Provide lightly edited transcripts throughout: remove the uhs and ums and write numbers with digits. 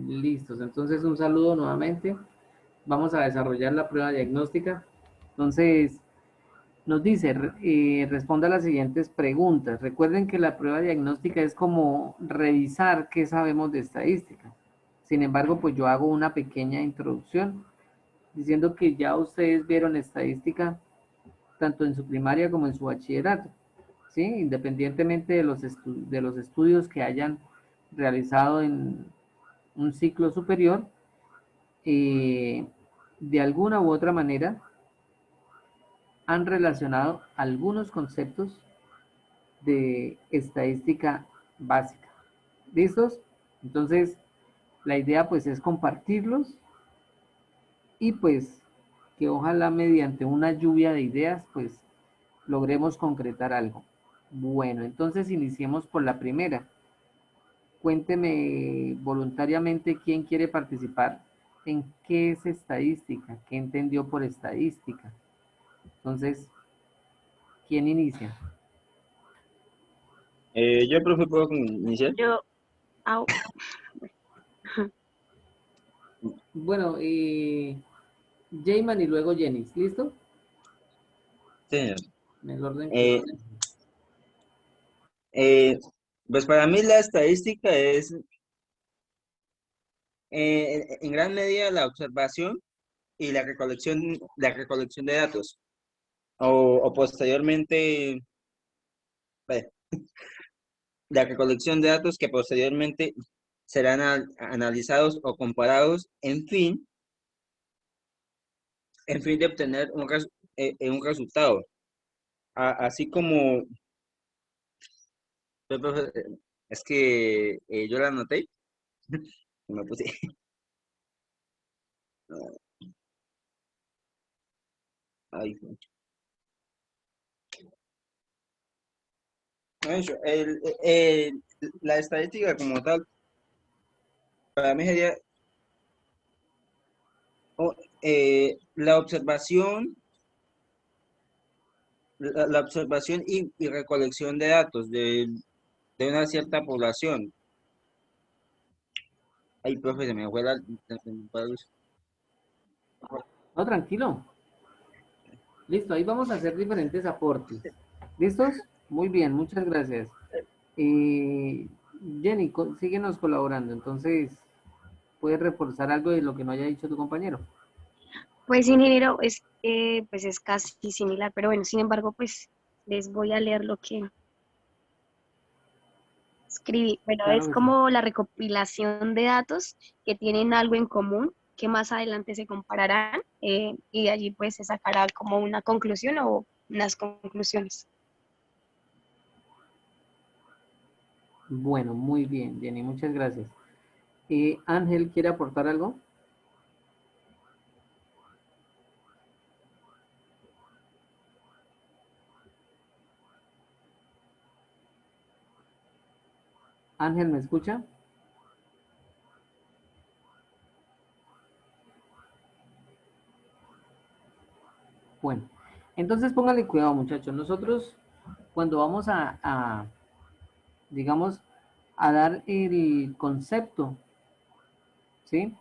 Listos, entonces un saludo nuevamente. Vamos a desarrollar la prueba diagnóstica. Entonces, nos dice, responda a las siguientes preguntas. Recuerden que la prueba diagnóstica es como revisar qué sabemos de estadística. Sin embargo, pues yo hago una pequeña introducción diciendo que ya ustedes vieron estadística tanto en su primaria como en su bachillerato, ¿sí? Independientemente de de los estudios que hayan realizado en un ciclo superior, eh, de alguna u otra manera han relacionado algunos conceptos de estadística básica. ¿Listos? Entonces, la idea pues es compartirlos y pues que ojalá mediante una lluvia de ideas pues logremos concretar algo. Bueno, entonces iniciemos por la primera. Cuénteme voluntariamente quién quiere participar, en qué es estadística, qué entendió por estadística. Entonces, ¿quién inicia? Yo, profe, ¿puedo iniciar? Yo, au, Bueno, Jayman y luego Jenny, ¿listo? Sí. En el orden que... Eh, eh, pues para mí la estadística es en gran medida la observación y la recolección de datos. O posteriormente, vaya, la recolección de datos que posteriormente serán analizados o comparados, en fin de obtener un resultado. Así como, es que yo la anoté, y me puse, ay, eso, la estadística como tal, para mí sería la observación, la observación y recolección de datos de una cierta población. Ay, profe, se me fue la luz. No, tranquilo. Listo, ahí vamos a hacer diferentes aportes. ¿Listos? Muy bien, muchas gracias. Eh, Jenny, síguenos colaborando. Entonces, ¿puedes reforzar algo de lo que no haya dicho tu compañero? pues ingeniero, pues es casi similar, pero bueno, sin embargo, pues les voy a leer lo que escribí. Bueno, Claro es que sí. como la recopilación de datos que tienen algo en común, que más adelante se compararán, y de allí pues se sacará como una conclusión o unas conclusiones. Bueno, muy bien, Jenny, muchas gracias. Ángel, ¿quiere aportar algo? Ángel, ¿me escucha? Bueno, entonces póngale cuidado, muchachos. Nosotros, cuando vamos digamos, a dar el concepto, ¿sí?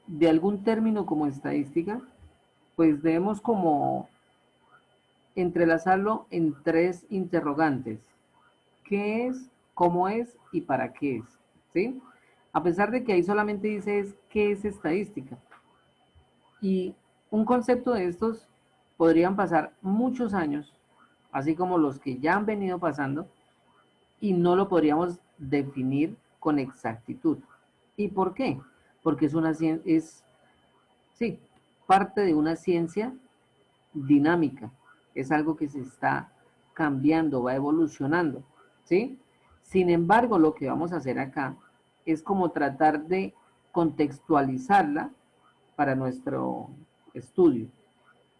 De algún término como estadística, pues debemos como entrelazarlo en tres interrogantes. ¿Qué es? ¿Cómo es? ¿Y para qué es? ¿Sí? A pesar de que ahí solamente dice es qué es estadística. Y un concepto de estos podrían pasar muchos años, así como los que ya han venido pasando, y no lo podríamos definir con exactitud. ¿Y por qué? Porque sí, parte de una ciencia dinámica, es algo que se está cambiando, va evolucionando, ¿sí? Sin embargo, lo que vamos a hacer acá es como tratar de contextualizarla para nuestro estudio.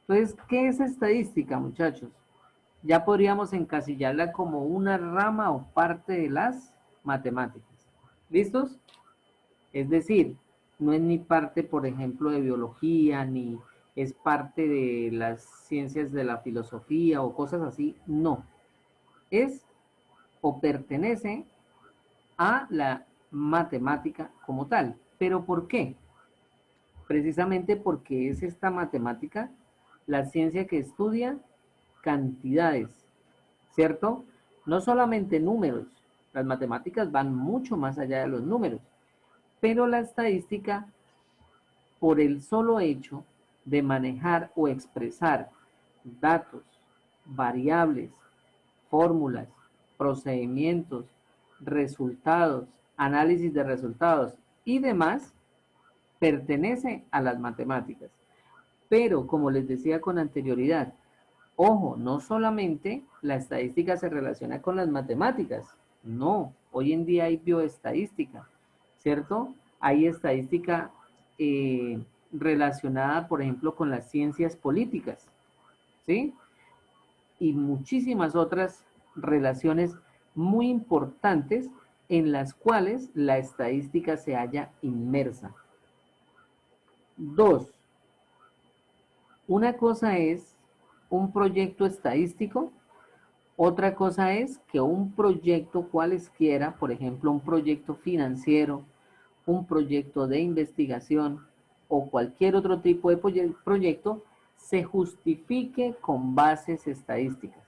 Entonces, ¿qué es estadística, muchachos? Ya podríamos encasillarla como una rama o parte de las matemáticas. ¿Listos? Es decir, no es ni parte, por ejemplo, de biología, ni es parte de las ciencias de la filosofía o cosas así. No. Es o pertenece a la matemática como tal. ¿Pero por qué? Precisamente porque es esta matemática la ciencia que estudia cantidades, ¿cierto? No solamente números, las matemáticas van mucho más allá de los números, pero la estadística, por el solo hecho de manejar o expresar datos, variables, fórmulas, procedimientos, resultados, análisis de resultados y demás, pertenece a las matemáticas. Pero, como les decía con anterioridad, ojo, no solamente la estadística se relaciona con las matemáticas, no, hoy en día hay bioestadística, ¿cierto? Hay estadística relacionada, por ejemplo, con las ciencias políticas, ¿sí? Y muchísimas otras relaciones muy importantes en las cuales la estadística se halla inmersa. Dos, una cosa es un proyecto estadístico, otra cosa es que un proyecto cualesquiera, por ejemplo, un proyecto financiero, un proyecto de investigación o cualquier otro tipo de proyecto, se justifique con bases estadísticas,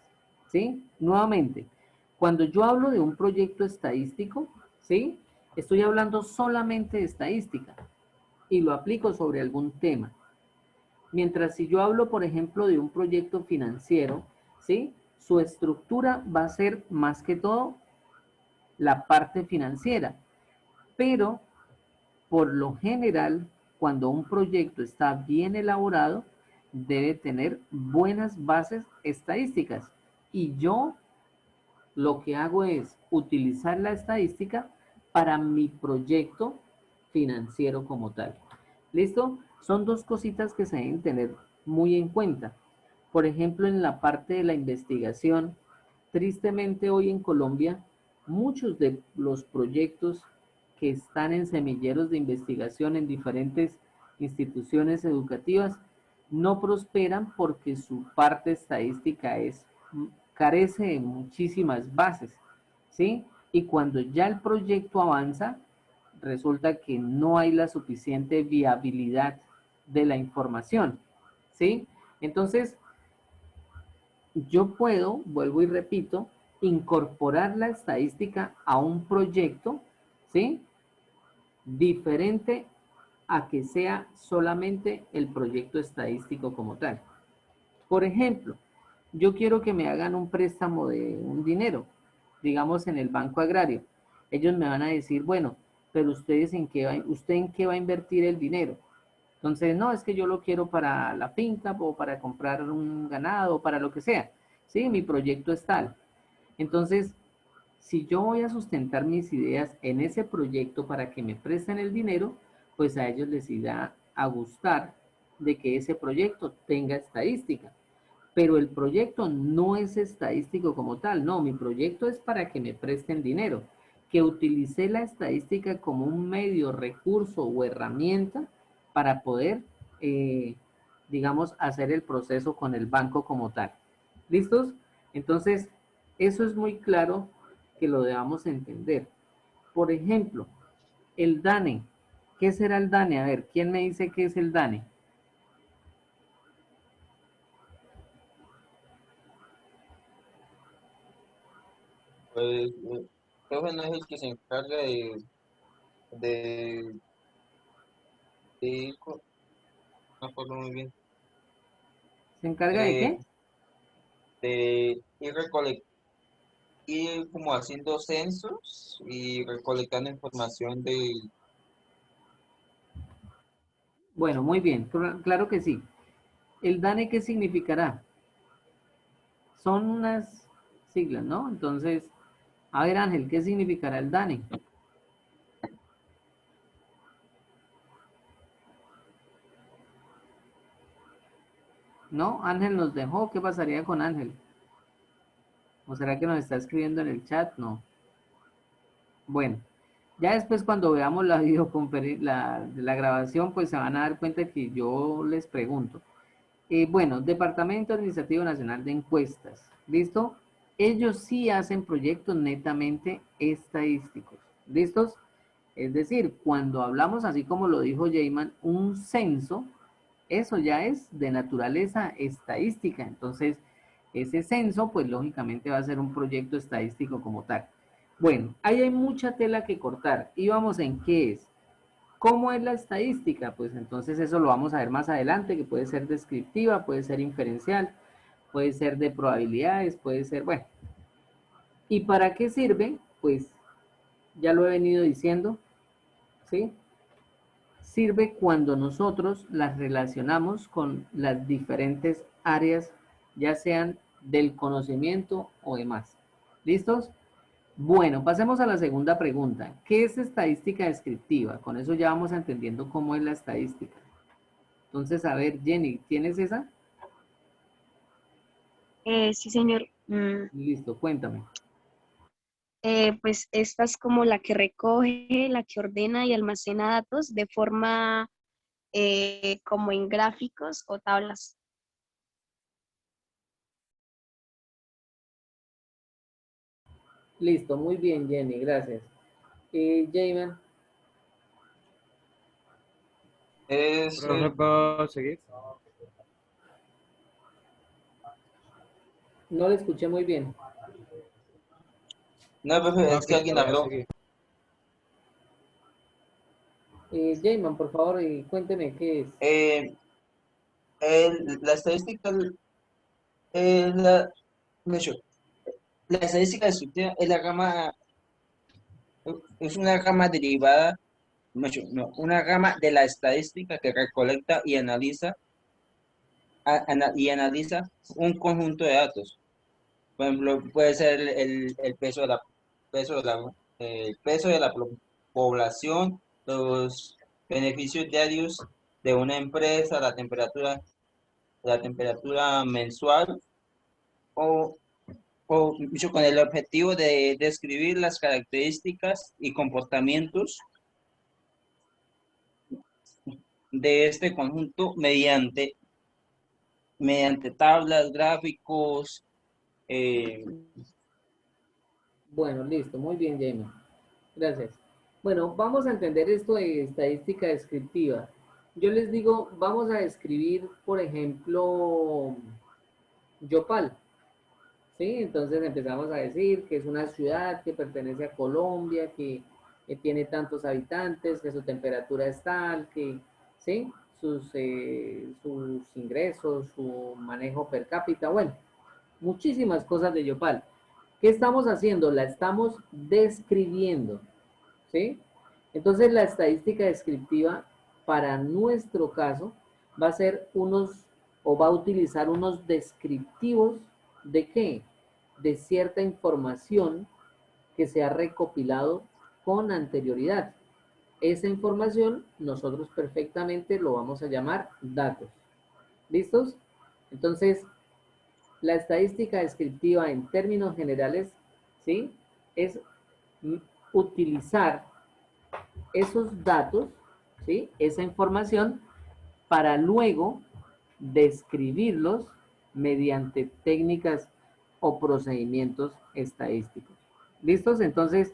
¿sí? Nuevamente, cuando yo hablo de un proyecto estadístico, ¿sí? Estoy hablando solamente de estadística y lo aplico sobre algún tema. Mientras si yo hablo, por ejemplo, de un proyecto financiero, ¿sí? Su estructura va a ser más que todo la parte financiera, pero por lo general, cuando un proyecto está bien elaborado, debe tener buenas bases estadísticas. Y yo lo que hago es utilizar la estadística para mi proyecto financiero como tal. ¿Listo? Son dos cositas que se deben tener muy en cuenta. Por ejemplo, en la parte de la investigación, tristemente hoy en Colombia, muchos de los proyectos que están en semilleros de investigación en diferentes instituciones educativas no prosperan porque su parte estadística carece de muchísimas bases, ¿sí? Y cuando ya el proyecto avanza, resulta que no hay la suficiente viabilidad de la información, ¿sí? Entonces, yo puedo, vuelvo y repito, incorporar la estadística a un proyecto, ¿sí? Diferente a que sea solamente el proyecto estadístico como tal. Por ejemplo, yo quiero que me hagan un préstamo de un dinero, digamos en el Banco Agrario. Ellos me van a decir, bueno, pero ¿usted en qué va a invertir el dinero? Entonces, no, es que yo lo quiero para la finca o para comprar un ganado, para lo que sea. Sí, mi proyecto es tal. Entonces, si yo voy a sustentar mis ideas en ese proyecto para que me presten el dinero, pues a ellos les irá a gustar de que ese proyecto tenga estadística. Pero el proyecto no es estadístico como tal, no, mi proyecto es para que me presten dinero, que utilicé la estadística como un medio, recurso o herramienta para poder, digamos, hacer el proceso con el banco como tal. ¿Listos? Entonces, eso es muy claro que lo debamos entender. Por ejemplo, el DANE. ¿Qué será el DANE? A ver, ¿quién me dice qué es el DANE? Pues creo que no es el que se encarga de, no me acuerdo muy bien, ¿Se encarga de eh, qué? de ir como haciendo censos y recolectando información de... Bueno, muy bien, claro que sí. ¿El DANE qué significará? Son unas siglas, ¿no? Entonces, a ver Ángel, ¿qué significará el DANE? ¿No? Ángel nos dejó, ¿qué pasaría con Ángel? ¿O será que nos está escribiendo en el chat? No. Bueno, ya después cuando veamos la la grabación, pues se van a dar cuenta que yo les pregunto. Bueno, Departamento Administrativo Nacional de Encuestas, ¿listo? Ellos sí hacen proyectos netamente estadísticos, ¿listos? Es decir, cuando hablamos, así como lo dijo Jayman, un censo, eso ya es de naturaleza estadística. Entonces, ese censo, pues lógicamente va a ser un proyecto estadístico como tal. Bueno, ahí hay mucha tela que cortar. Y vamos en qué es. ¿Cómo es la estadística? Pues entonces eso lo vamos a ver más adelante, que puede ser descriptiva, puede ser inferencial, puede ser de probabilidades, puede ser, bueno. ¿Y para qué sirve? Pues ya lo he venido diciendo, ¿sí? Sirve cuando nosotros las relacionamos con las diferentes áreas, ya sean del conocimiento o demás. ¿Listos? Bueno, pasemos a la segunda pregunta. ¿Qué es estadística descriptiva? Con eso ya vamos entendiendo cómo es la estadística. Entonces, a ver, Jenny, ¿tienes esa? Sí, señor. Listo, cuéntame. Pues esta es como la que recoge, la que ordena y almacena datos de forma como en gráficos o tablas. Listo, muy bien, Jenny, gracias. Jayman, Es, Profe, ¿puedo seguir? no le escuché muy bien. no, profe, No, es que que alguien voy a habló. seguir. Jayman, por favor, cuénteme qué es. La estadística, eh, la, mucho, la estadística descriptiva es la rama, es una rama derivada, mucho, no, una rama de la estadística que recolecta y analiza, y analiza un conjunto de datos. Por ejemplo, puede ser el peso de la, peso de la, el peso de la población, los beneficios diarios de una empresa, la temperatura mensual, o, o dicho, con el objetivo de describir las características y comportamientos de este conjunto mediante tablas, gráficos. eh, Bueno, listo, muy bien, Jayman. Gracias. Bueno, vamos a entender esto de estadística descriptiva. Yo les digo, vamos a describir, por ejemplo, Yopal, ¿sí? Entonces empezamos a decir que es una ciudad que pertenece a Colombia, que tiene tantos habitantes, que su temperatura es tal, que, ¿sí? Sus ingresos, su manejo per cápita, bueno, muchísimas cosas de Yopal. ¿Qué estamos haciendo? La estamos describiendo, ¿sí? Entonces la estadística descriptiva para nuestro caso va a ser o va a utilizar unos descriptivos de qué? De cierta información que se ha recopilado con anterioridad. Esa información nosotros perfectamente lo vamos a llamar datos. ¿Listos? Entonces, la estadística descriptiva en términos generales, ¿sí? Es utilizar esos datos, ¿sí? Esa información para luego describirlos mediante técnicas o procedimientos estadísticos. ¿Listos? Entonces,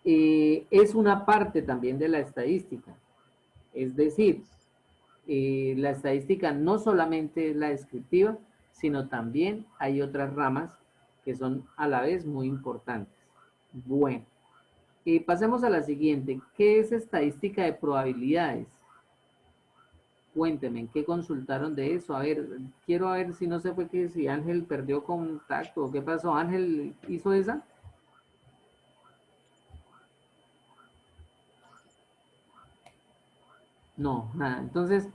es una parte también de la estadística. Es decir, la estadística no solamente es la descriptiva, sino también hay otras ramas que son a la vez muy importantes. Bueno, pasemos a la siguiente. ¿Qué es estadística de probabilidades? Cuéntenme, ¿qué consultaron de eso? A ver, quiero ver si no se fue que si Ángel perdió contacto o qué pasó. ¿Ángel hizo esa? No, nada. Entonces,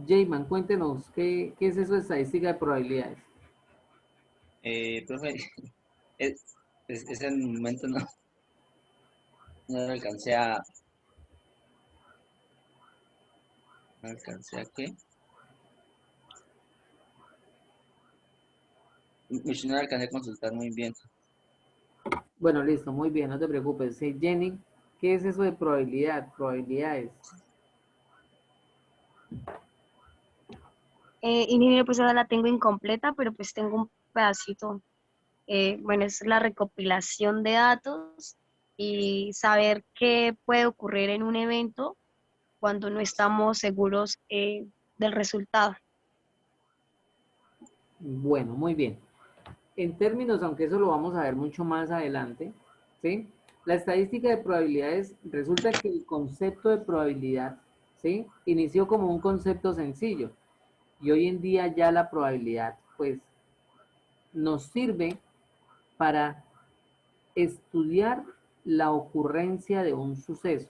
Jayman, cuéntenos, ¿qué es eso de estadística de probabilidades? profe, ese momento no, no alcancé a, no alcancé a qué. No alcancé a consultar muy bien. Bueno, listo, muy bien, no te preocupes. Sí, Jenny, ¿qué es eso de probabilidad? Probabilidades. Ingeniero, pues ahora la tengo incompleta, pero pues tengo un pedacito. Bueno, es la recopilación de datos y saber qué puede ocurrir en un evento cuando no estamos seguros del resultado. Bueno, muy bien. En términos, aunque eso lo vamos a ver mucho más adelante, ¿sí? La estadística de probabilidades, resulta que el concepto de probabilidad, ¿sí? Inició como un concepto sencillo y hoy en día ya la probabilidad, pues, nos sirve para estudiar la ocurrencia de un suceso,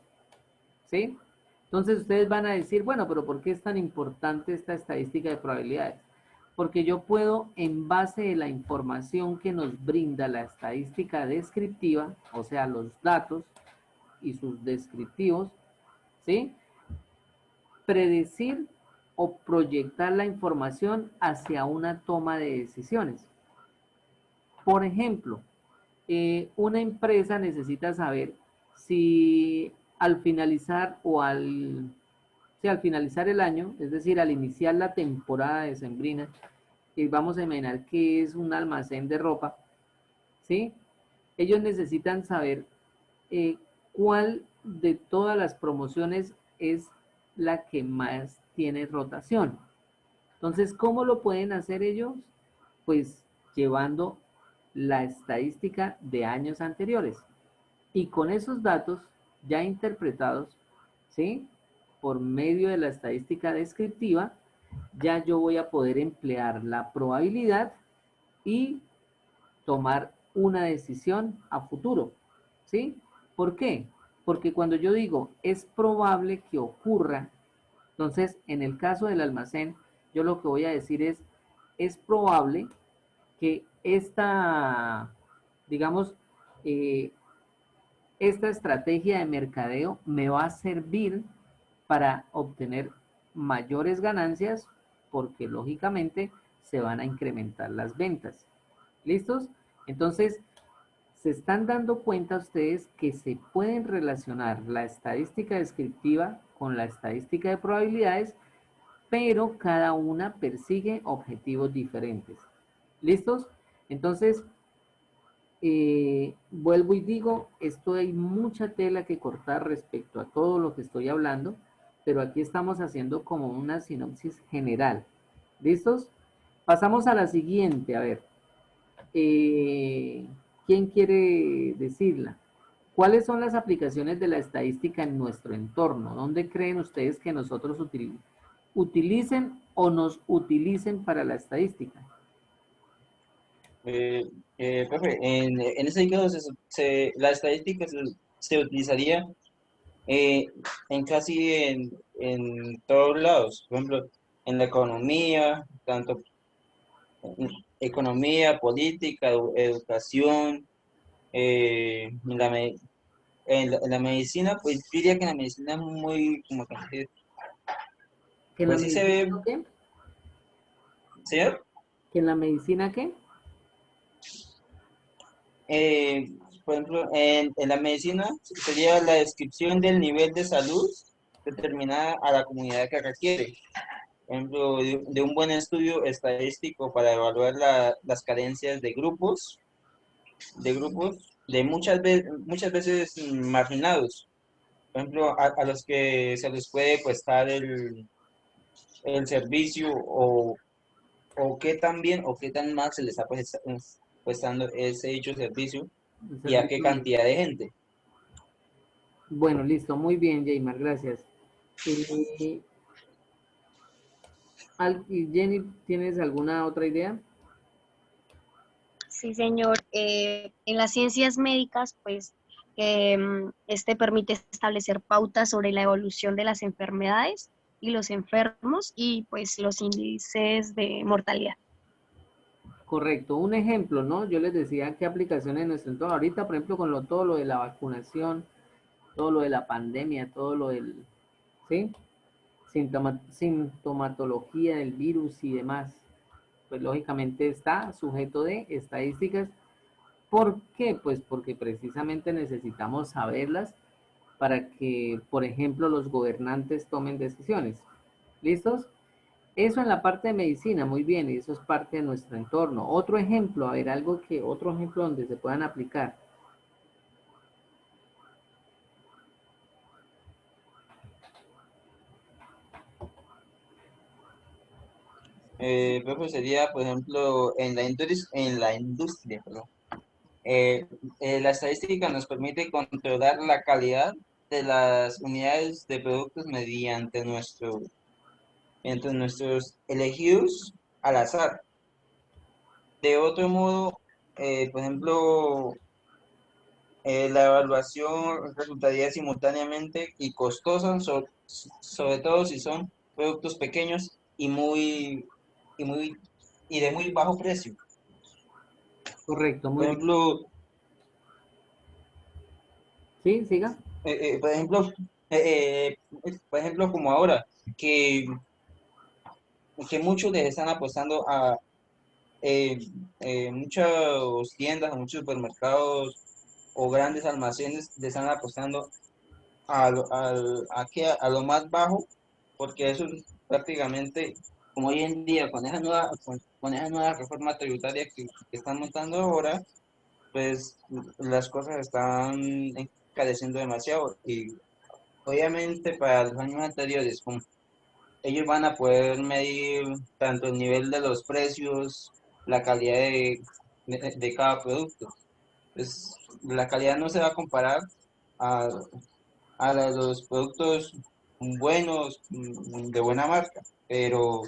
¿sí? Entonces ustedes van a decir, bueno, pero ¿por qué es tan importante esta estadística de probabilidades? Porque yo puedo, en base de la información que nos brinda la estadística descriptiva, o sea, los datos y sus descriptivos, ¿sí? Predecir o proyectar la información hacia una toma de decisiones. Por ejemplo, una empresa necesita saber si al finalizar si al finalizar el año, es decir, al iniciar la temporada decembrina, vamos a imaginar que es un almacén de ropa, ¿sí? Ellos necesitan saber eh, cuál de todas las promociones es la que más tiene rotación. Entonces, ¿cómo lo pueden hacer ellos? Pues llevando la estadística de años anteriores. Y con esos datos ya interpretados, ¿sí? Por medio de la estadística descriptiva, ya yo voy a poder emplear la probabilidad y tomar una decisión a futuro, ¿sí? ¿Por qué? Porque cuando yo digo es probable que ocurra, entonces en el caso del almacén, yo lo que voy a decir es probable que digamos, eh, esta estrategia de mercadeo me va a servir para obtener mayores ganancias porque lógicamente se van a incrementar las ventas. ¿Listos? Entonces, se están dando cuenta ustedes que se pueden relacionar la estadística descriptiva con la estadística de probabilidades, pero cada una persigue objetivos diferentes. ¿Listos? Entonces, vuelvo y digo, esto hay mucha tela que cortar respecto a todo lo que estoy hablando, pero aquí estamos haciendo como una sinopsis general. ¿Listos? Pasamos a la siguiente, a ver. Eh, ¿Quién quiere decirla? ¿Cuáles son las aplicaciones de la estadística en nuestro entorno? ¿Dónde creen ustedes que nosotros utilicen o nos utilicen para la estadística? Profe, en ese caso la estadística se utilizaría eh, en todos lados, por ejemplo, en la economía, tanto en economía, política, educación, en en la medicina, pues yo diría que en la medicina muy, como que, ¿Que en la pues sí se medicina ve, qué? señor. ¿Que en la medicina qué? Eh, por ejemplo, en la medicina sería la descripción del nivel de salud determinada a la comunidad que requiere. Por ejemplo, de un buen estudio estadístico para evaluar las carencias de grupos de muchas veces marginados. Por ejemplo, a los que se les puede prestar el servicio o qué tan bien o qué tan mal se les está prestando ese dicho servicio El y a qué servicio médico. cantidad de gente. Bueno, listo, muy bien, Jaymar, gracias. Eh, Jenny, ¿tienes alguna otra idea? Sí, señor. En las ciencias médicas, pues, este permite establecer pautas sobre la evolución de las enfermedades y los enfermos y pues los índices de mortalidad. Correcto, un ejemplo, ¿no? Yo les decía qué aplicaciones en nuestro entorno. Ahorita, por ejemplo, con todo lo de la vacunación, todo lo de la pandemia, todo lo del, ¿sí? Sintomatología del virus y demás, pues lógicamente está sujeto de estadísticas. ¿Por qué? Pues porque precisamente necesitamos saberlas para que, por ejemplo, los gobernantes tomen decisiones. ¿Listos? Eso en la parte de medicina, muy bien, y eso es parte de nuestro entorno. Otro ejemplo, a ver, otro ejemplo donde se puedan aplicar. Por sería, por ejemplo, en la industria, perdón. La estadística nos permite controlar la calidad de las unidades de productos mediante nuestros elegidos al azar. De otro modo, por ejemplo, la evaluación resultaría simultáneamente y costosa, sobre todo si son productos pequeños y muy y de muy bajo precio. Correcto, Por muy bien. ejemplo, Sí, siga. eh, eh, por ejemplo, eh, por ejemplo, como ahora, que, que muchos les están apostando a muchas tiendas, a muchos supermercados o grandes almacenes le están apostando a lo más bajo, porque eso es prácticamente, como hoy en día, con esa nueva reforma tributaria que están montando ahora, pues las cosas están encareciendo demasiado. Y obviamente para los años anteriores, como ellos van a poder medir tanto el nivel de los precios, la calidad de cada producto. Pues la calidad no se va a comparar a, a los productos buenos, de buena marca, pero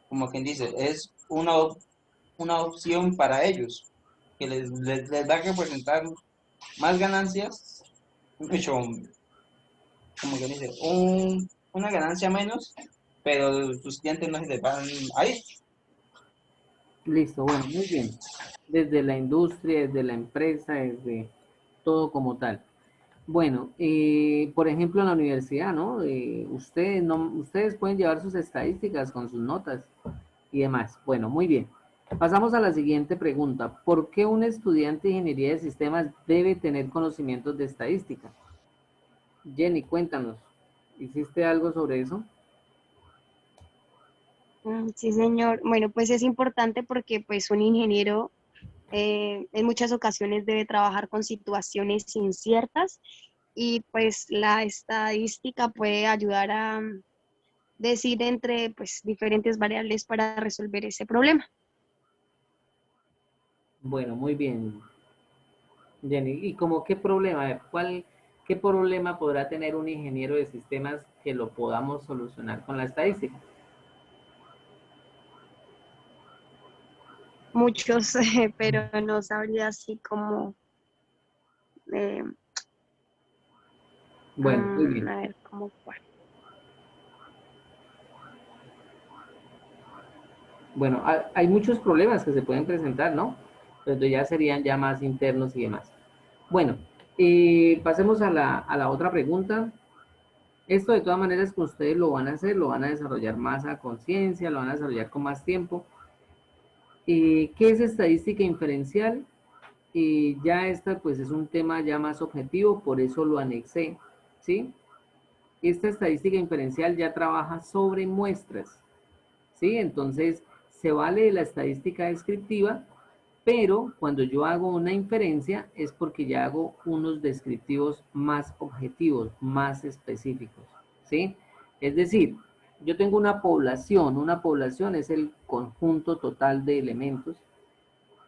como quien dice, es una opción para ellos, que les va a representar más ganancias, mucho, como quien dice, una ganancia menos, pero sus clientes no se les van ahí. Listo, bueno, muy bien. Desde la industria, desde la empresa, desde todo como tal. Bueno, por ejemplo, en la universidad, ¿no? Ustedes pueden llevar sus estadísticas con sus notas y demás. Bueno, muy bien. Pasamos a la siguiente pregunta. ¿Por qué un estudiante de ingeniería de sistemas debe tener conocimientos de estadística? Jenny, cuéntanos. ¿Hiciste algo sobre eso? Sí, señor. Bueno, pues es importante porque pues un ingeniero en muchas ocasiones debe trabajar con situaciones inciertas y pues la estadística puede ayudar a decir entre pues diferentes variables para resolver ese problema. Bueno, muy bien, Jenny. ¿Y como qué problema? A ver, qué problema podrá tener un ingeniero de sistemas que lo podamos solucionar con la estadística? Muchos, pero no sabría así como, eh, Bueno, muy bien. a ver, cómo cuál. Bueno, hay muchos problemas que se pueden presentar, ¿no? Pero ya serían ya más internos y demás. Bueno, pasemos a la otra pregunta. Esto de todas maneras que ustedes lo van a hacer, lo van a desarrollar más a conciencia, lo van a desarrollar con más tiempo. ¿Qué es estadística inferencial? Ya esta pues es un tema ya más objetivo, por eso lo anexé, ¿sí? Esta estadística inferencial ya trabaja sobre muestras, ¿sí? Entonces se vale de la estadística descriptiva, pero cuando yo hago una inferencia es porque ya hago unos descriptivos más objetivos, más específicos, ¿sí? Es decir, yo tengo una población es el conjunto total de elementos,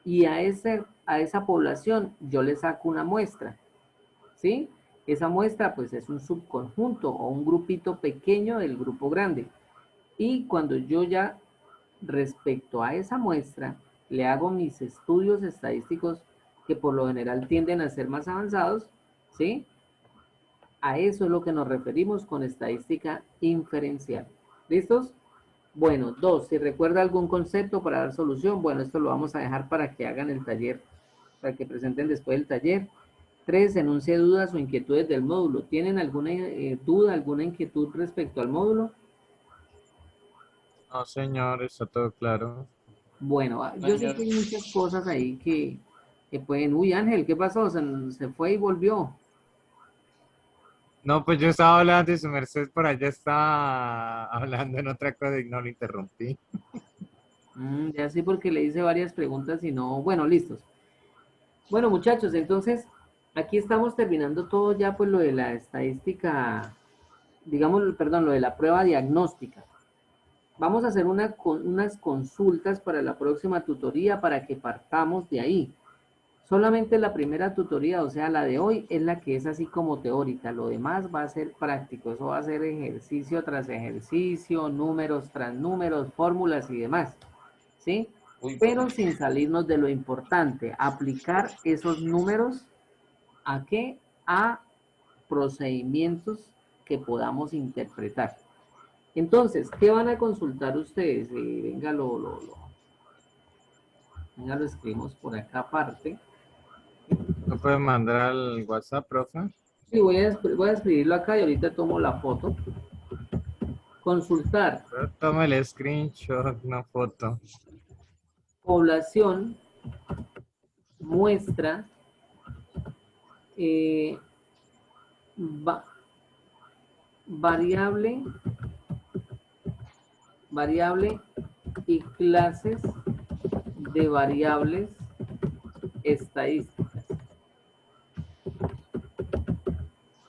y a esa población yo le saco una muestra, ¿sí? Esa muestra pues es un subconjunto o un grupito pequeño del grupo grande. Y cuando yo ya respecto a esa muestra le hago mis estudios estadísticos que por lo general tienden a ser más avanzados, ¿sí? A eso es lo que nos referimos con estadística inferencial. ¿Listos? Bueno, dos, si recuerda algún concepto para dar solución, bueno, esto lo vamos a dejar para que hagan el taller, para que presenten después el taller. Tres, enuncie dudas o inquietudes del módulo. ¿Tienen alguna duda, alguna inquietud respecto al módulo? No, señor, está todo claro. Bueno, No, yo sé señor. que hay muchas cosas ahí que pueden... Uy, Ángel, ¿qué pasó? Se fue y volvió. No, pues yo estaba hablando y su merced por allá estaba hablando en otra cosa y no lo interrumpí. Ya sí, porque le hice varias preguntas y no... Bueno, listos. Bueno, muchachos, entonces aquí estamos terminando todo ya, pues lo de la estadística, digamos, perdón, lo de la prueba diagnóstica. Vamos a hacer unas consultas para la próxima tutoría para que partamos de ahí. Solamente la primera tutoría, o sea, la de hoy, es la que es así como teórica. Lo demás va a ser práctico. Eso va a ser ejercicio tras ejercicio, números tras números, fórmulas y demás. ¿Sí? Uy, Pero sin salirnos de lo importante, aplicar esos números ¿a qué? A procedimientos que podamos interpretar. Entonces, ¿qué van a consultar ustedes? Venga, venga, lo escribimos por acá aparte. ¿No puede mandar al WhatsApp, profe? Sí, voy a escribirlo acá y ahorita tomo la foto. Consultar Pero tome el screenshot, una foto. población, muestra, eh, va- variable, variable y clases de variables estadísticas.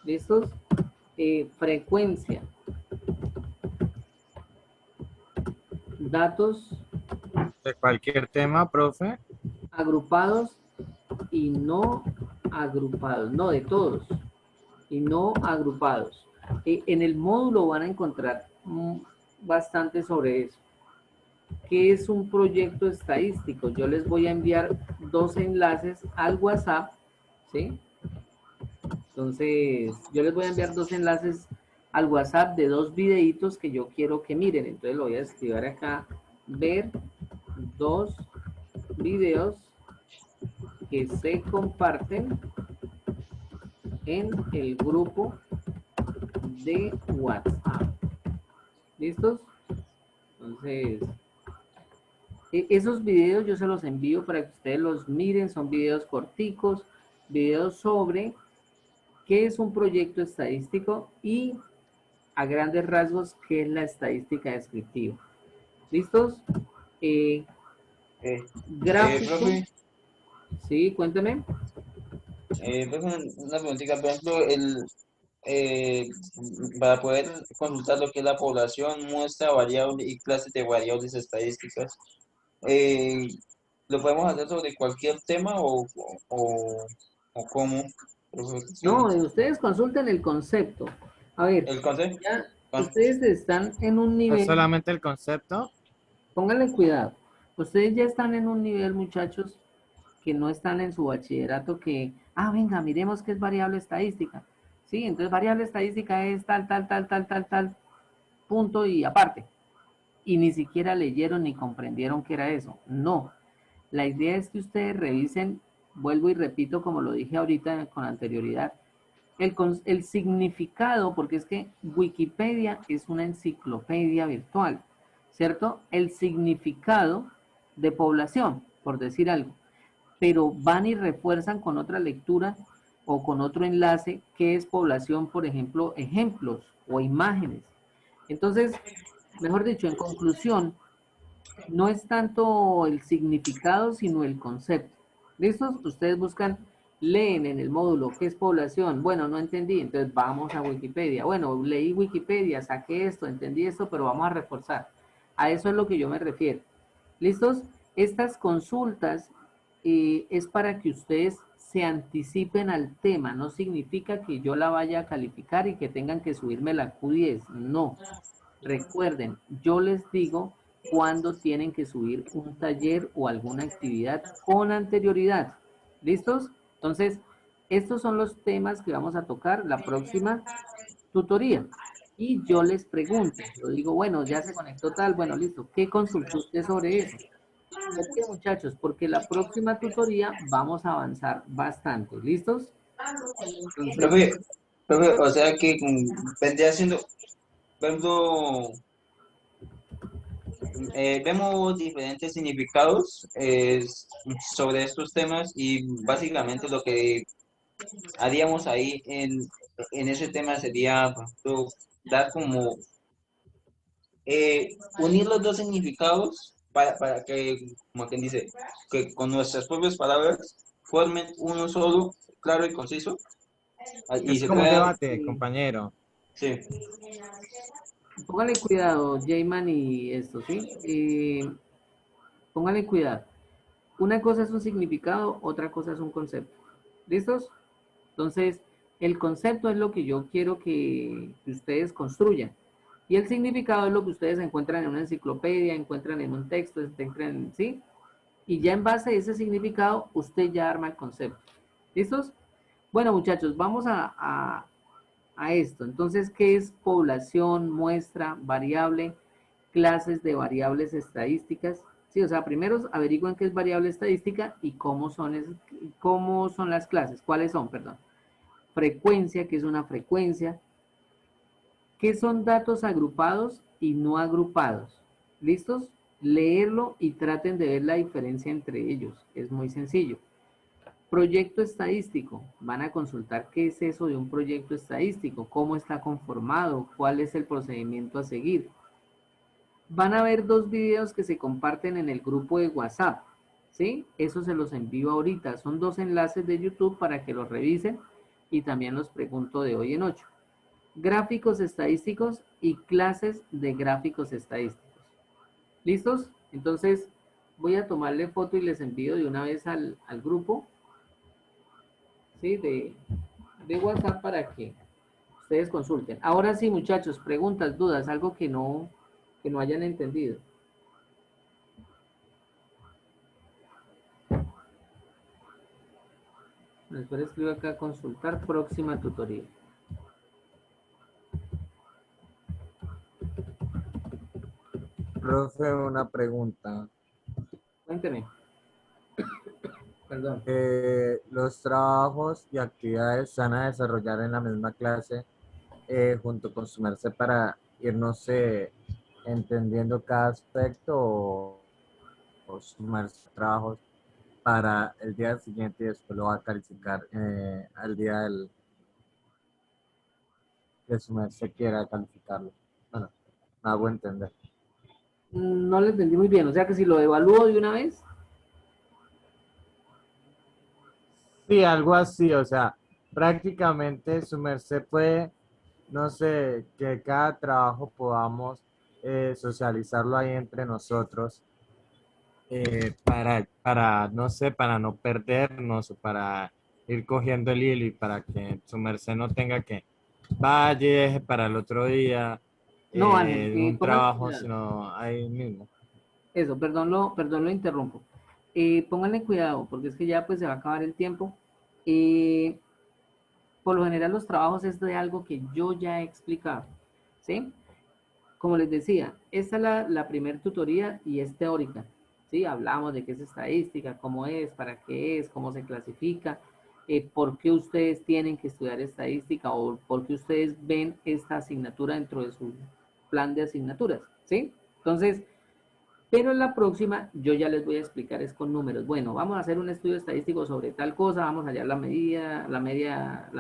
¿Listos? Frecuencia, datos De cualquier tema, profe. agrupados y no agrupados, no de todos, y no agrupados. En el módulo van a encontrar bastante sobre eso. ¿Qué es un proyecto estadístico? Yo les voy a enviar 2 enlaces al WhatsApp, ¿sí? Entonces, yo les voy a enviar 2 enlaces al WhatsApp de 2 videitos que yo quiero que miren. Entonces lo voy a escribir acá, ver 2 videos que se comparten en el grupo de WhatsApp. ¿Listos? Entonces, esos videos yo se los envío para que ustedes los miren. Son videos corticos, videos sobre qué es un proyecto estadístico y a grandes rasgos qué es la estadística descriptiva. ¿Listos? Gráfico. profe, Sí, cuénteme. profe, una preguntita, por ejemplo, eh, para poder consultar lo que es la población, muestra, variable y clases de variables estadísticas, eh, ¿lo podemos hacer sobre cualquier tema o cómo? Profe, sí. No, ustedes consulten el concepto. A ver, ¿El concepto? ya ustedes están en un ¿Es nivel, solamente el concepto? pónganle cuidado, ustedes ya están en un nivel, muchachos, que no están en su bachillerato, que, venga, miremos qué es variable estadística. Sí, entonces variable estadística es tal, tal, tal, tal, tal, tal, punto y aparte. Y ni siquiera leyeron ni comprendieron qué era eso. No, la idea es que ustedes revisen, vuelvo y repito como lo dije ahorita con anterioridad, el significado, porque es que Wikipedia es una enciclopedia virtual, ¿cierto? El significado de población, por decir algo, pero van y refuerzan con otra lectura o con otro enlace que es población, por ejemplo, ejemplos o imágenes. Entonces, mejor dicho, en conclusión, no es tanto el significado, sino el concepto. ¿Listos? Ustedes buscan, leen en el módulo qué es población. Bueno, no entendí, entonces vamos a Wikipedia. Bueno, leí Wikipedia, saqué esto, entendí esto, pero vamos a reforzar. A eso es lo que yo me refiero. ¿Listos? Estas consultas es para que ustedes se anticipen al tema. No significa que yo la vaya a calificar y que tengan que subirme la Q10. No. Recuerden, yo les digo cuándo tienen que subir un taller o alguna actividad con anterioridad. ¿Listos? Entonces, estos son los temas que vamos a tocar la próxima tutoría. Y yo les pregunto, yo digo, bueno, ya se conectó tal, bueno, listo, ¿qué consultó usted sobre eso? ¿Por qué, muchachos? Porque la próxima tutoría vamos a avanzar bastante. ¿Listos? Entonces, Profe, profe, o sea que vendría siendo, por ejemplo, vemos diferentes significados sobre estos temas y básicamente lo que haríamos ahí en ese tema sería, por ejemplo, dar como unir los dos significados para que, como quien dice, que con nuestras propias palabras formen uno solo, claro y conciso, y Es se como un pueda, debate, compañero. sí, Póngale cuidado, Jayman y esto, ¿sí? Póngale cuidado. Una cosa es un significado, otra cosa es un concepto. ¿Listos? Entonces, el concepto es lo que yo quiero que ustedes construyan. Y el significado es lo que ustedes encuentran en una enciclopedia, encuentran en un texto, encuentran, ¿sí? Y ya en base a ese significado, usted ya arma el concepto. ¿Listos? Bueno, muchachos, vamos a esto. Entonces, ¿qué es población, muestra, variable, clases de variables estadísticas? Sí, o sea, primero averigüen qué es variable estadística y cómo son las clases, cuáles son, perdón. Frecuencia, ¿qué es una frecuencia? ¿Qué son datos agrupados y no agrupados? ¿Listos? Leerlo y traten de ver la diferencia entre ellos. Es muy sencillo. Proyecto estadístico. Van a consultar qué es eso de un proyecto estadístico, cómo está conformado, cuál es el procedimiento a seguir. Van a ver 2 videos que se comparten en el grupo de WhatsApp, ¿sí? Eso se los envío ahorita. Son 2 enlaces de YouTube para que los revisen y también los pregunto de hoy en 8. Gráficos estadísticos y clases de gráficos estadísticos. ¿Listos? Entonces voy a tomarle foto y les envío de una vez al grupo, ¿sí? De WhatsApp para que ustedes consulten. Ahora sí, muchachos, preguntas, dudas, algo que no hayan entendido. Después escribo acá consultar próxima tutoría. Profe, una pregunta. Cuénteme. Perdón. Los trabajos y actividades se van a desarrollar en la misma clase junto con su merced para irnos entendiendo cada aspecto o su merced trabajos para el día siguiente y después lo va a calificar al día que su merced quiera calificarlo. Bueno, me hago entender. No le entendí muy bien. O sea que si lo evalúo de una vez. Sí, algo así, o sea, prácticamente su merced puede, no sé, que cada trabajo podamos socializarlo ahí entre nosotros no sé, para no perdernos o para ir cogiendo el hilo y para que su merced no tenga que vaya para el otro día No, Ángel, un póngale trabajo, cuidado. sino ahí mismo. Eso, perdón, lo interrumpo. Pónganle cuidado, porque es que ya pues se va a acabar el tiempo. Eh, por lo general los trabajos es de algo que yo ya he explicado, ¿sí? Como les decía, esta es la primer tutoría y es teórica, ¿sí? Hablamos de qué es estadística, cómo es, para qué es, cómo se clasifica, por qué ustedes tienen que estudiar estadística o por qué ustedes ven esta asignatura dentro de su plan de asignaturas, ¿sí? Entonces, pero en la próxima yo ya les voy a explicar es con números. Bueno, vamos a hacer un estudio estadístico sobre tal cosa, vamos a hallar la medida, la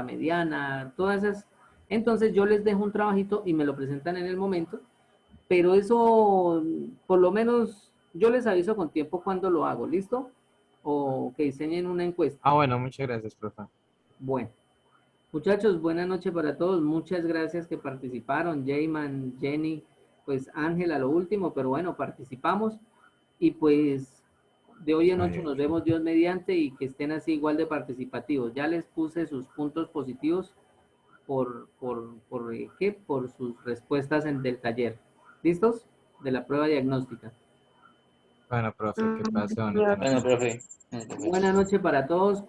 mediana, todas esas. Entonces yo les dejo un trabajito y me lo presentan en el momento, pero eso por lo menos yo les aviso con tiempo cuando lo hago, ¿listo? O que diseñen una encuesta. Ah, bueno, muchas gracias, profe. Bueno, muchachos, buena noche para todos. Muchas gracias que participaron. Jayman, Jenny, pues Ángela, lo último, pero bueno, participamos. Y pues de hoy en 8 nos vemos Dios mediante y que estén así igual de participativos. Ya les puse sus puntos positivos ¿qué? Por sus respuestas del taller. ¿Listos? De la prueba diagnóstica. Bueno, profe, que pase bonita Bueno, noche. profe. Buena noche para todos.